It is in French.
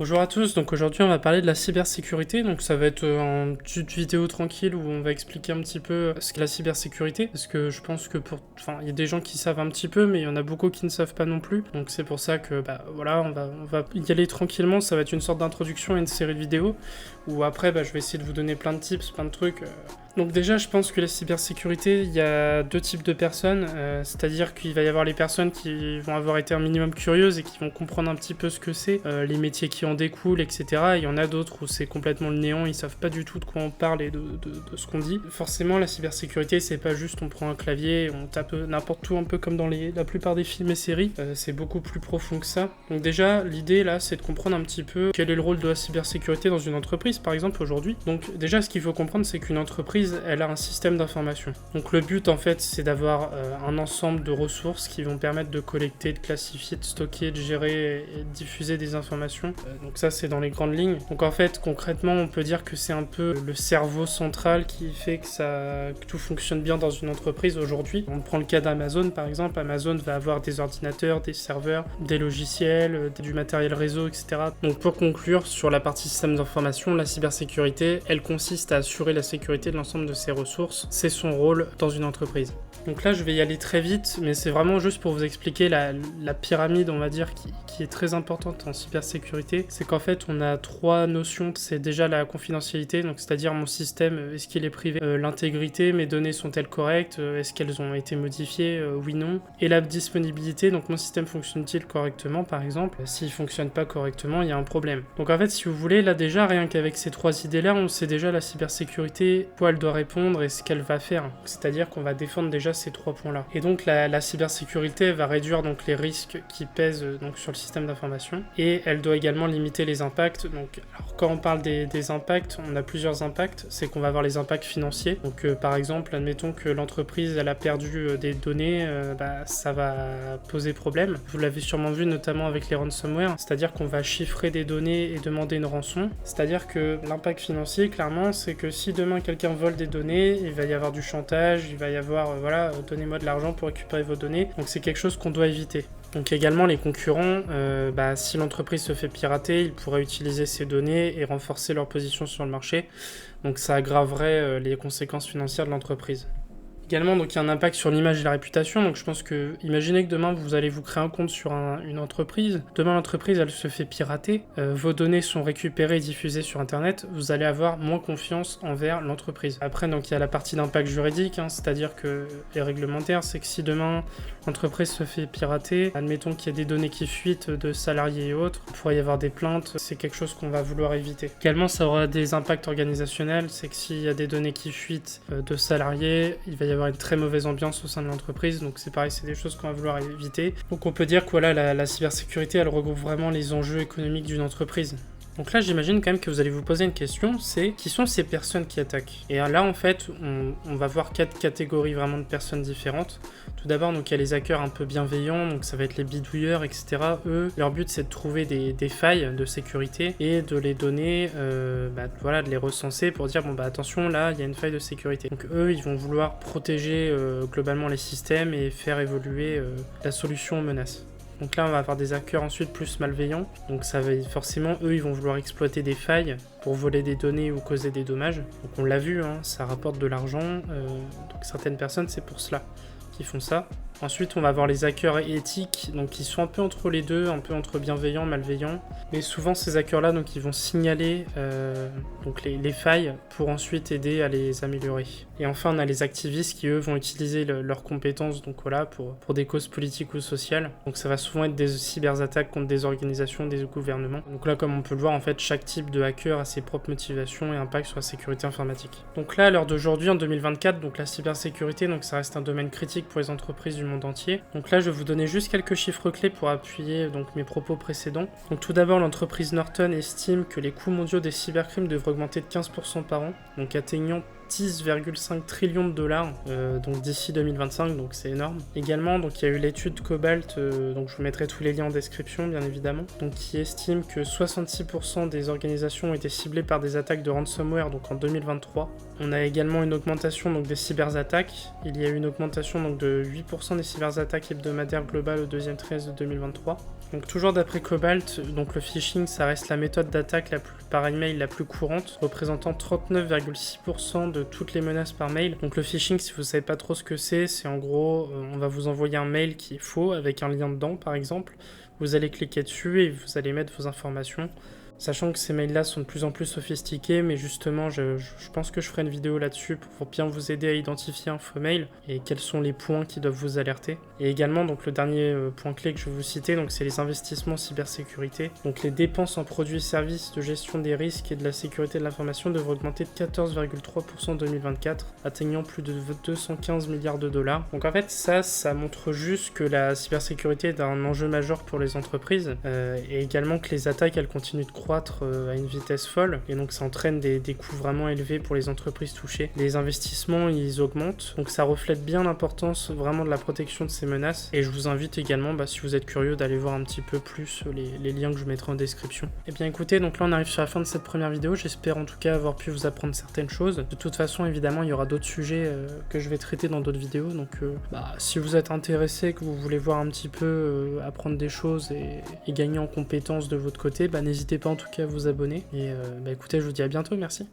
Bonjour à tous, donc aujourd'hui on va parler de la cybersécurité, donc ça va être une petite vidéo tranquille où on va expliquer un petit peu ce qu'est la cybersécurité, parce que je pense que il y a des gens qui savent un petit peu, mais il y en a beaucoup qui ne savent pas non plus, donc c'est pour ça que voilà, on va y aller tranquillement, ça va être une sorte d'introduction à une série de vidéos, où après je vais essayer de vous donner plein de tips, plein de trucs. Donc déjà, je pense que la cybersécurité, il y a deux types de personnes, c'est-à-dire qu'il va y avoir les personnes qui vont avoir été un minimum curieuses et qui vont comprendre un petit peu ce que c'est, les métiers qui en découlent, etc. Et il y en a d'autres où c'est complètement le néant, ils savent pas du tout de quoi on parle et de ce qu'on dit. Forcément, la cybersécurité, c'est pas juste on prend un clavier, on tape n'importe où, un peu comme dans la plupart des films et séries, c'est beaucoup plus profond que ça. Donc déjà, l'idée là, c'est de comprendre un petit peu quel est le rôle de la cybersécurité dans une entreprise, par exemple, aujourd'hui. Donc déjà, ce qu'il faut comprendre, c'est qu'une entreprise, elle a un système d'information. Donc le but en fait c'est d'avoir un ensemble de ressources qui vont permettre de collecter, de classifier, de stocker, de gérer et de diffuser des informations. Donc ça c'est dans les grandes lignes. Donc en fait concrètement on peut dire que c'est un peu le cerveau central qui fait que tout fonctionne bien dans une entreprise aujourd'hui. On prend le cas d'Amazon par exemple. Amazon va avoir des ordinateurs, des serveurs, des logiciels, du matériel réseau, etc. Donc pour conclure sur la partie système d'information, la cybersécurité, elle consiste à assurer la sécurité de l'ensemble de ses ressources, c'est son rôle dans une entreprise. Donc là je vais y aller très vite, mais c'est vraiment juste pour vous expliquer la pyramide on va dire qui est très importante en cybersécurité. C'est qu'en fait on a trois notions, c'est déjà la confidentialité, donc c'est-à-dire mon système, est-ce qu'il est privé, l'intégrité, mes données sont-elles correctes, est-ce qu'elles ont été modifiées, oui non, et la disponibilité, donc mon système fonctionne-t-il correctement par exemple, s'il fonctionne pas correctement il y a un problème. Donc en fait si vous voulez là déjà rien qu'avec ces trois idées là on sait déjà la cybersécurité, quoi elle doit répondre et ce qu'elle va faire, c'est-à-dire qu'on va défendre déjà ces trois points-là. Et donc la cybersécurité va réduire donc les risques qui pèsent donc sur le système d'information et elle doit également limiter les impacts. Donc alors, quand on parle des impacts, on a plusieurs impacts. C'est qu'on va avoir les impacts financiers. Donc par exemple, admettons que l'entreprise elle a perdu des données, ça va poser problème. Vous l'avez sûrement vu notamment avec les ransomware, c'est-à-dire qu'on va chiffrer des données et demander une rançon. C'est-à-dire que l'impact financier, clairement, c'est que si demain quelqu'un vole des données, il va y avoir du chantage, il va y avoir donnez-moi de l'argent pour récupérer vos données. Donc c'est quelque chose qu'on doit éviter. Donc également les concurrents, si l'entreprise se fait pirater, ils pourraient utiliser ces données et renforcer leur position sur le marché. Donc ça aggraverait les conséquences financières de l'entreprise. Également, donc il y a un impact sur l'image et la réputation. Donc je pense que, imaginez que demain vous allez vous créer un compte sur une entreprise. Demain l'entreprise elle se fait pirater, vos données sont récupérées et diffusées sur internet. Vous allez avoir moins confiance envers l'entreprise. Après donc il y a la partie d'impact juridique, c'est-à-dire que les réglementaires, c'est que si demain l'entreprise se fait pirater, admettons qu'il y a des données qui fuitent de salariés et autres, il pourrait y avoir des plaintes. C'est quelque chose qu'on va vouloir éviter. Également ça aura des impacts organisationnels, c'est que s'il y a des données qui fuitent de salariés, il va y avoir une très mauvaise ambiance au sein de l'entreprise, donc c'est pareil, c'est des choses qu'on va vouloir éviter. Donc on peut dire que voilà, la cybersécurité, elle regroupe vraiment les enjeux économiques d'une entreprise. Donc là, j'imagine quand même que vous allez vous poser une question, c'est qui sont ces personnes qui attaquent? Et là, en fait, on va voir 4 catégories vraiment de personnes différentes. Tout d'abord, donc il y a les hackers un peu bienveillants, donc ça va être les bidouilleurs, etc. Eux, leur but, c'est de trouver des failles de sécurité et de les donner, de les recenser pour dire, attention, là, il y a une faille de sécurité. Donc eux, ils vont vouloir protéger globalement les systèmes et faire évoluer la solution aux menaces. Donc là, on va avoir des hackers ensuite plus malveillants. Donc ça va forcément, eux, ils vont vouloir exploiter des failles pour voler des données ou causer des dommages. Donc on l'a vu, ça rapporte de l'argent. Donc certaines personnes, c'est pour cela qu'ils font ça. Ensuite, on va avoir les hackers éthiques, donc qui sont un peu entre les deux, un peu entre bienveillants, malveillants. Mais souvent, ces hackers-là, donc ils vont signaler les failles pour ensuite aider à les améliorer. Et enfin, on a les activistes qui, eux, vont utiliser leurs compétences pour des causes politiques ou sociales. Donc ça va souvent être des cyberattaques contre des organisations, des gouvernements. Donc là, comme on peut le voir, en fait, chaque type de hacker a ses propres motivations et impacts sur la sécurité informatique. Donc là, à l'heure d'aujourd'hui, en 2024, donc la cybersécurité, donc ça reste un domaine critique pour les entreprises du monde entier. Donc là, je vais vous donner juste quelques chiffres clés pour appuyer donc mes propos précédents. Donc tout d'abord, l'entreprise Norton estime que les coûts mondiaux des cybercrimes devraient augmenter de 15% par an, donc atteignant 10,5 trillions de dollars donc d'ici 2025, donc c'est énorme. Également, donc il y a eu l'étude Cobalt, donc je vous mettrai tous les liens en description bien évidemment, donc qui estime que 66% des organisations ont été ciblées par des attaques de ransomware donc en 2023. On a également une augmentation donc des cyberattaques. Il y a eu une augmentation donc de 8% des cyberattaques hebdomadaires globales au deuxième trimestre de 2023. Donc toujours d'après Cobalt, donc le phishing ça reste la méthode d'attaque par email la plus courante, représentant 39,6% de toutes les menaces par mail. Donc le phishing, si vous savez pas trop ce que c'est en gros, on va vous envoyer un mail qui est faux avec un lien dedans par exemple. Vous allez cliquer dessus et vous allez mettre vos informations. Sachant que ces mails-là sont de plus en plus sophistiqués, mais justement, je pense que je ferai une vidéo là-dessus pour bien vous aider à identifier un faux mail et quels sont les points qui doivent vous alerter. Et également, donc le dernier point clé que je vais vous citer, donc c'est les investissements cybersécurité. Donc les dépenses en produits et services de gestion des risques et de la sécurité de l'information devraient augmenter de 14,3% en 2024, atteignant plus de 215 milliards de dollars. Donc en fait, ça montre juste que la cybersécurité est un enjeu majeur pour les entreprises et également que les attaques, elles continuent de croître à une vitesse folle et donc ça entraîne des coûts vraiment élevés pour les entreprises touchées. Les investissements ils augmentent, donc ça reflète bien l'importance vraiment de la protection de ces menaces et je vous invite également si vous êtes curieux d'aller voir un petit peu plus les liens que je mettrai en description. Et bien écoutez, donc là on arrive sur la fin de cette première vidéo, j'espère en tout cas avoir pu vous apprendre certaines choses. De toute façon évidemment il y aura d'autres sujets que je vais traiter dans d'autres vidéos, donc si vous êtes intéressé, que vous voulez voir un petit peu apprendre des choses et gagner en compétences de votre côté, n'hésitez pas en tout cas à vous abonner. Et écoutez, je vous dis à bientôt, merci.